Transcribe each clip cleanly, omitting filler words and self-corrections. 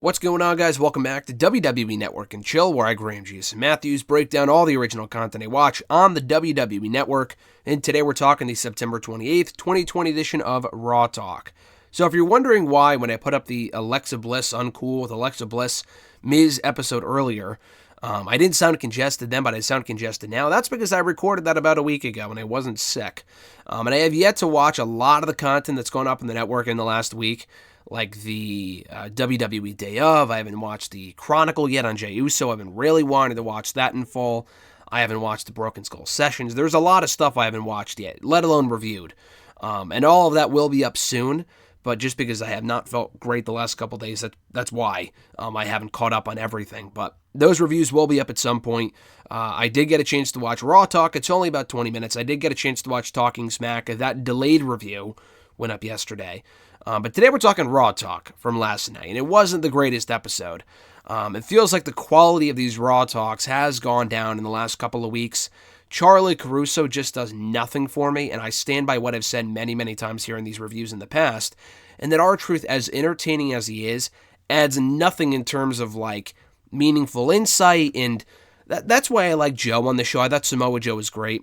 What's going on, guys? Welcome back to WWE Network and Chill, where I, Graham G.S. Matthews, break down all the original content I watch on the WWE Network. And today we're talking the September 28th, 2020 edition of Raw Talk. So if you're wondering why, when I put up the Alexa Bliss Uncool with Alexa Bliss Miz episode earlier, I didn't sound congested then, but I sound congested now. That's because I recorded that about a week ago and I wasn't sick. And I have yet to watch a lot of the content that's gone up in the network in the last week, like the WWE Day of. I haven't watched the Chronicle yet on Jey Uso. I've been really wanting to watch that in full. I haven't watched the Broken Skull Sessions. There's a lot of stuff I haven't watched yet, let alone reviewed. And all of that will be up soon. But just because I have not felt great the last couple days, that's why I haven't caught up on everything. But those reviews will be up at some point. I did get a chance to watch Raw Talk. It's only about 20 minutes. I did get a chance to watch Talking Smack. That delayed review went up yesterday. But today we're talking Raw Talk from last night, and it wasn't the greatest episode. It feels like the quality of these Raw Talks has gone down in the last couple of weeks. Charlie Caruso just does nothing for me, and I stand by what I've said many, many times here in these reviews in the past, and that R-Truth, as entertaining as he is, adds nothing in terms of, like, meaningful insight, and that's why I like Joe on the show. I thought Samoa Joe was great,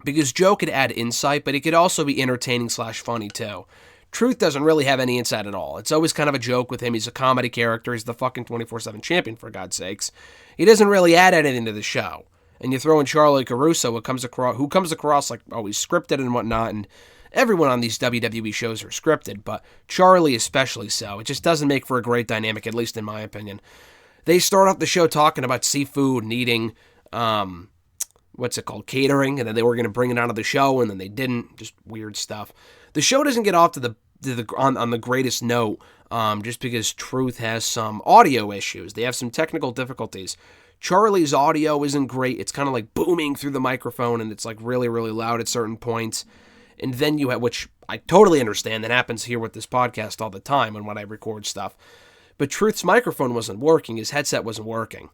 because Joe could add insight, but he could also be entertaining / funny, too. Truth doesn't really have any insight at all. It's always kind of a joke with him. He's a comedy character. He's the fucking 24/7 champion, for God's sakes. He doesn't really add anything to the show. And you throw in Charlie Caruso, who comes across like, oh, he's scripted and whatnot, and everyone on these WWE shows are scripted, but Charlie especially so. It just doesn't make for a great dynamic, at least in my opinion. They start off the show talking about seafood and eating, catering, and then they were going to bring it out of the show, and then they didn't. Just weird stuff. The show doesn't get off on the greatest note, just because Truth has some audio issues. They have some technical difficulties. Charlie's audio isn't great. It's kind of like booming through the microphone, and it's like really, really loud at certain points. And then you have, which I totally understand, that happens here with this podcast all the time and when I record stuff. But Truth's microphone wasn't working. His headset wasn't working.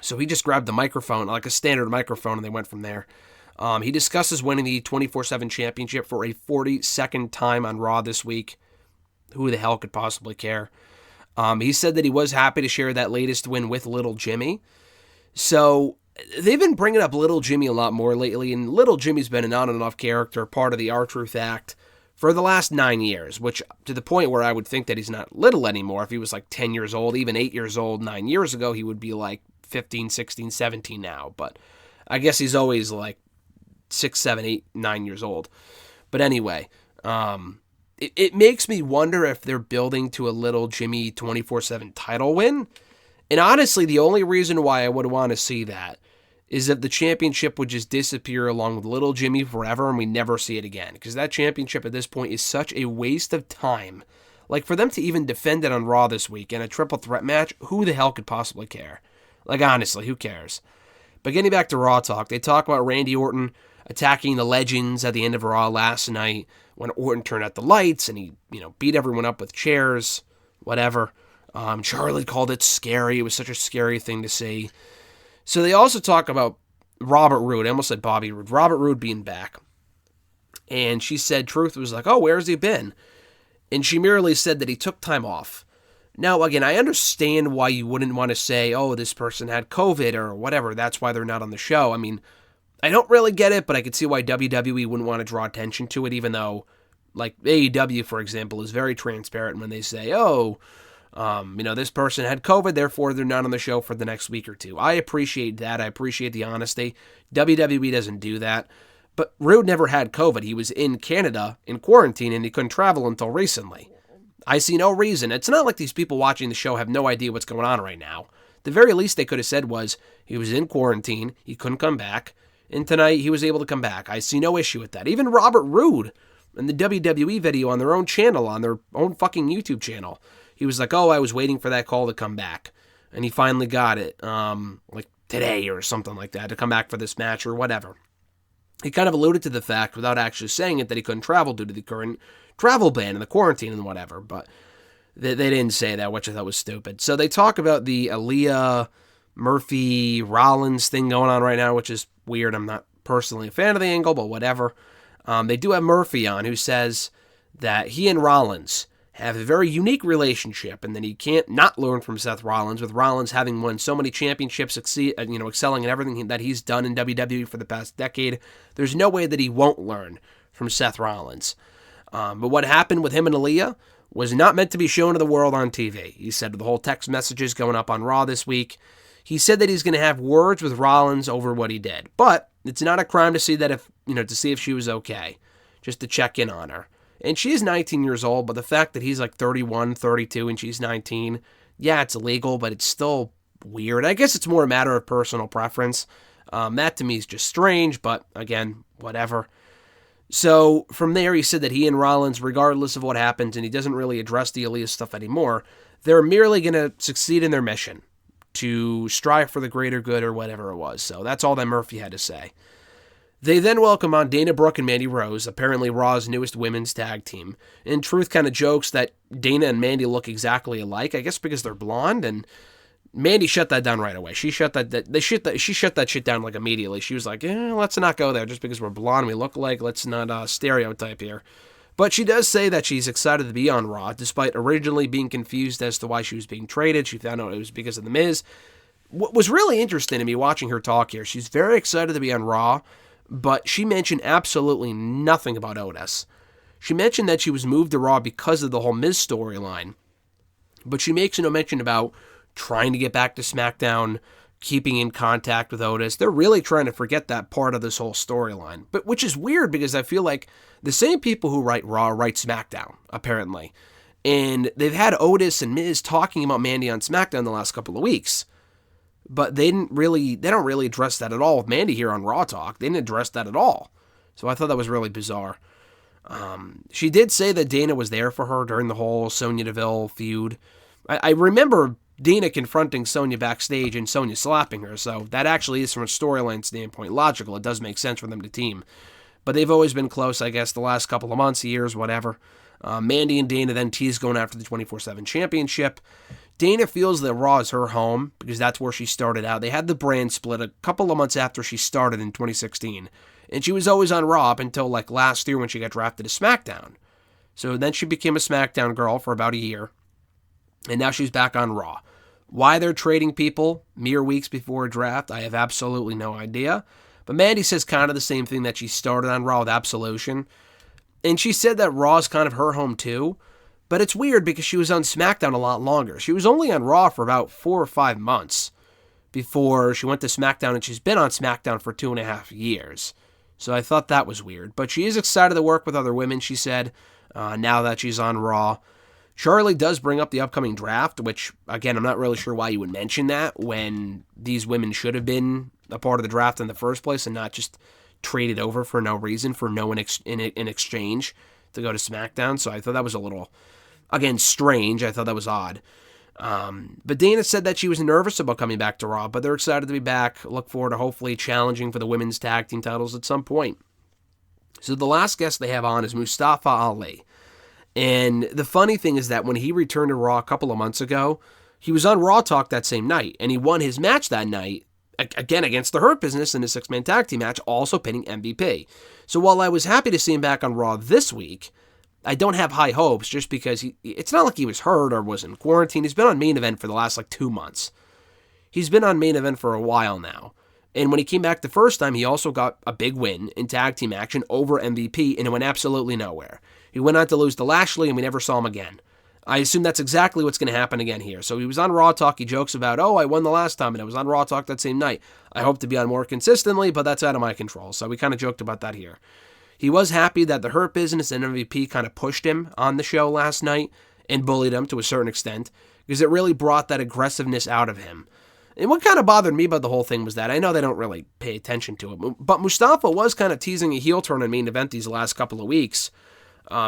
So he just grabbed the microphone, like a standard microphone, and they went from there. He discusses winning the 24/7 championship for a 42nd time on Raw this week. Who the hell could possibly care? He said that he was happy to share that latest win with Little Jimmy. So they've been bringing up Little Jimmy a lot more lately, and Little Jimmy's been an on and off character, part of the R-Truth act, for the last 9 years, which to the point where I would think that he's not little anymore. If he was like 10 years old, even 8 years old 9 years ago, he would be like 15, 16, 17 now. But I guess he's always like 6, 7, 8, 9 years old. But anyway, it makes me wonder if they're building to a Little Jimmy 24/7 title win. And honestly, the only reason why I would want to see that is if the championship would just disappear along with Little Jimmy forever and we never see it again. Because that championship at this point is such a waste of time. Like, for them to even defend it on Raw this week in a triple threat match, who the hell could possibly care? Like, honestly, who cares? But getting back to Raw Talk, they talk about Randy Orton attacking the Legends at the end of Raw last night when Orton turned out the lights and he, beat everyone up with chairs, whatever. Charlie called it scary. It was such a scary thing to see. So they also talk about Robert Roode. I almost said Bobby Roode. Robert Roode being back. And she said Truth was like, oh, where's he been? And she merely said that he took time off. Now, again, I understand why you wouldn't want to say, oh, this person had COVID or whatever. That's why they're not on the show. I mean, I don't really get it, but I could see why WWE wouldn't want to draw attention to it, even though, like, AEW, for example, is very transparent when they say, oh, this person had COVID, therefore they're not on the show for the next week or two. I appreciate that. I appreciate the honesty. WWE doesn't do that. But Roode never had COVID. He was in Canada in quarantine, and he couldn't travel until recently. I see no reason. It's not like these people watching the show have no idea what's going on right now. The very least they could have said was he was in quarantine, he couldn't come back, and tonight he was able to come back. I see no issue with that. Even Robert Roode in the WWE video on their own channel, on their own fucking YouTube channel, he was like, oh, I was waiting for that call to come back. And he finally got it, like today or something like that, to come back for this match or whatever. He kind of alluded to the fact, without actually saying it, that he couldn't travel due to the current travel ban and the quarantine and whatever. But they didn't say that, which I thought was stupid. So they talk about the Aaliyah Murphy Rollins thing going on right now, which is weird. I'm not personally a fan of the angle, but whatever. They do have Murphy on, who says that he and Rollins have a very unique relationship, and that he can't not learn from Seth Rollins, with Rollins having won so many championships, excelling in everything that he's done in WWE for the past decade. There's no way that he won't learn from Seth Rollins. But what happened with him and Aaliyah was not meant to be shown to the world on TV. He said the whole text messages going up on Raw this week. He said that he's going to have words with Rollins over what he did. But it's not a crime to see that to see if she was okay, just to check in on her. And she is 19 years old, but the fact that he's like 31, 32, and she's 19, yeah, it's illegal, but it's still weird. I guess it's more a matter of personal preference. That to me is just strange, but again, whatever. So from there, he said that he and Rollins, regardless of what happens, and he doesn't really address the Aaliyah stuff anymore, they're merely going to succeed in their mission to strive for the greater good or whatever it was. So that's all that Murphy had to say. They then welcome on Dana Brooke and Mandy Rose, apparently Raw's newest women's tag team. And Truth kind of jokes that Dana and Mandy look exactly alike, I guess because they're blonde, and Mandy shut that down right away. She shut that shit down like immediately. She was like, let's not go there just because we're blonde, we look alike, let's not stereotype here. But she does say that she's excited to be on Raw, despite originally being confused as to why she was being traded. She found out it was because of The Miz. What was really interesting to me watching her talk here, she's very excited to be on Raw, but she mentioned absolutely nothing about Otis. She mentioned that she was moved to Raw because of the whole Miz storyline, but she makes no mention about trying to get back to SmackDown, keeping in contact with Otis. They're really trying to forget that part of this whole storyline, but which is weird because I feel like the same people who write Raw write SmackDown, apparently. And they've had Otis and Miz talking about Mandy on SmackDown the last couple of weeks. But they don't really address that at all with Mandy here on Raw Talk. They didn't address that at all. So I thought that was really bizarre. She did say that Dana was there for her during the whole Sonya Deville feud. I remember Dana confronting Sonya backstage and Sonya slapping her, so that actually is, from a storyline standpoint, logical. It does make sense for them to team. But they've always been close, I guess, the last couple of months, years, whatever. Mandy and Dana then tease going after the 24/7 championship. Dana feels that Raw is her home because that's where she started out. They had the brand split a couple of months after she started in 2016. And she was always on Raw up until like last year when she got drafted to SmackDown. So then she became a SmackDown girl for about a year. And now she's back on Raw. Why they're trading people mere weeks before a draft, I have absolutely no idea. But Mandy says kind of the same thing, that she started on Raw with Absolution. And she said that Raw is kind of her home too. But it's weird because she was on SmackDown a lot longer. She was only on Raw for about 4 or 5 months before she went to SmackDown, and she's been on SmackDown for 2.5 years. So I thought that was weird. But she is excited to work with other women, she said, now that she's on Raw. Charlie does bring up the upcoming draft, which, again, I'm not really sure why you would mention that when these women should have been a part of the draft in the first place and not just traded over for no reason, for no in exchange to go to SmackDown. So I thought that was a little, again, strange. I thought that was odd. But Dana said that she was nervous about coming back to Raw, but they're excited to be back. Look forward to hopefully challenging for the women's tag team titles at some point. So the last guest they have on is Mustafa Ali. And the funny thing is that when he returned to Raw a couple of months ago, he was on Raw Talk that same night, and he won his match that night, again against the Hurt Business in a 6-man tag team match, also pinning MVP. So while I was happy to see him back on Raw this week, I don't have high hopes just because it's not like he was hurt or was in quarantine. He's been on Main Event for the last 2 months. He's been on Main Event for a while now. And when he came back the first time, he also got a big win in tag team action over MVP, and it went absolutely nowhere. He went on to lose to Lashley, and we never saw him again. I assume that's exactly what's going to happen again here. So he was on Raw Talk. He jokes about, I won the last time, and I was on Raw Talk that same night. I hope to be on more consistently, but that's out of my control. So we kind of joked about that here. He was happy that the Hurt Business and MVP kind of pushed him on the show last night and bullied him to a certain extent because it really brought that aggressiveness out of him. And what kind of bothered me about the whole thing was that I know they don't really pay attention to it, but Mustafa was kind of teasing a heel turn in Main Event these last couple of weeks.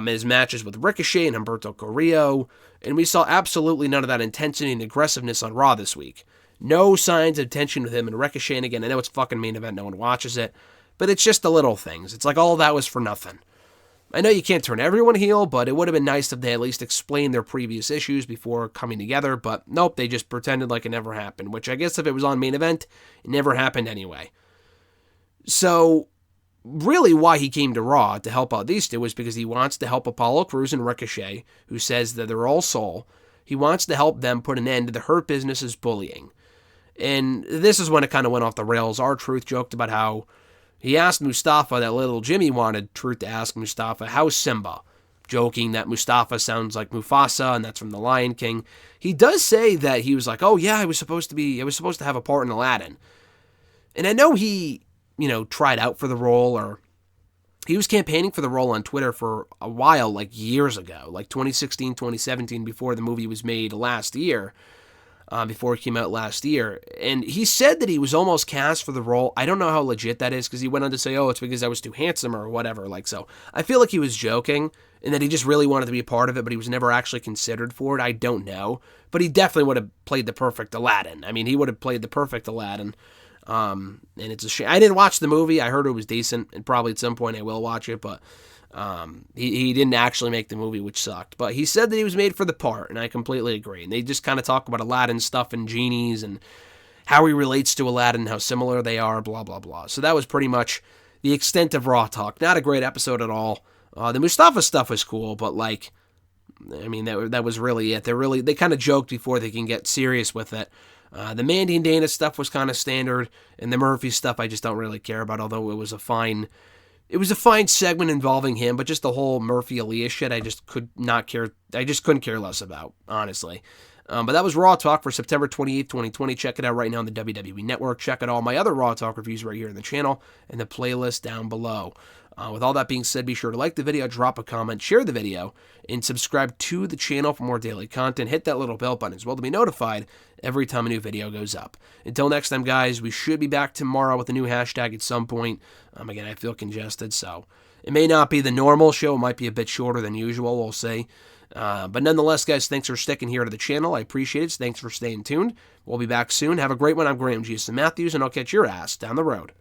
His matches with Ricochet and Humberto Carrillo, and we saw absolutely none of that intensity and aggressiveness on Raw this week. No signs of tension with him and Ricochet, and again, I know it's fucking Main Event, no one watches it, but it's just the little things. It's like all of that was for nothing. I know you can't turn everyone heel, but it would have been nice if they at least explained their previous issues before coming together, but nope, they just pretended like it never happened, which I guess if it was on Main Event, it never happened anyway. So really why he came to Raw to help out these two was because he wants to help Apollo Crews and Ricochet, who says that they're all soul. He wants to help them put an end to the Hurt Business's bullying. And this is when it kind of went off the rails. R-Truth joked about how he asked Mustafa, that little Jimmy wanted Truth to ask Mustafa, how's Simba? Joking that Mustafa sounds like Mufasa, and that's from The Lion King. He does say that he was like, oh yeah, I was supposed to have a part in Aladdin. And I know he, tried out for the role, or he was campaigning for the role on Twitter for a while, like years ago, like 2016, 2017, before the movie was made last year. Before it came out last year. And he said that he was almost cast for the role. I don't know how legit that is, because he went on to say, oh, it's because I was too handsome or whatever. So I feel like he was joking and that he just really wanted to be a part of it, but he was never actually considered for it. I don't know. But he definitely would have played the perfect Aladdin. I mean, he would have played the perfect Aladdin. And it's a shame. I didn't watch the movie. I heard it was decent, and probably at some point I will watch it, but he didn't actually make the movie, which sucked. But he said that he was made for the part, and I completely agree. And they just kind of talk about Aladdin stuff and genies and how he relates to Aladdin, how similar they are, blah, blah, blah. So that was pretty much the extent of Raw talk. Not a great episode at all. The Mustafa stuff was cool, but that was really it. They kind of joked before they can get serious with it. The Mandy and Dana stuff was kind of standard, and the Murphy stuff I just don't really care about, although it was a fine segment involving him, but just the whole Murphy Elias shit, I just couldn't care less about, honestly. But that was Raw Talk for September 28th, 2020. Check it out right now on the WWE Network. Check out all my other Raw Talk reviews right here in the channel and the playlist down below. With all that being said, be sure to like the video, drop a comment, share the video, and subscribe to the channel for more daily content. Hit that little bell button as well to be notified every time a new video goes up. Until next time, guys, we should be back tomorrow with a new hashtag at some point. Again, I feel congested, so it may not be the normal show. It might be a bit shorter than usual, we'll see. But nonetheless, guys, thanks for sticking here to the channel. I appreciate it. Thanks for staying tuned. We'll be back soon. Have a great one. I'm Graham Jason Matthews, and I'll catch your ass down the road.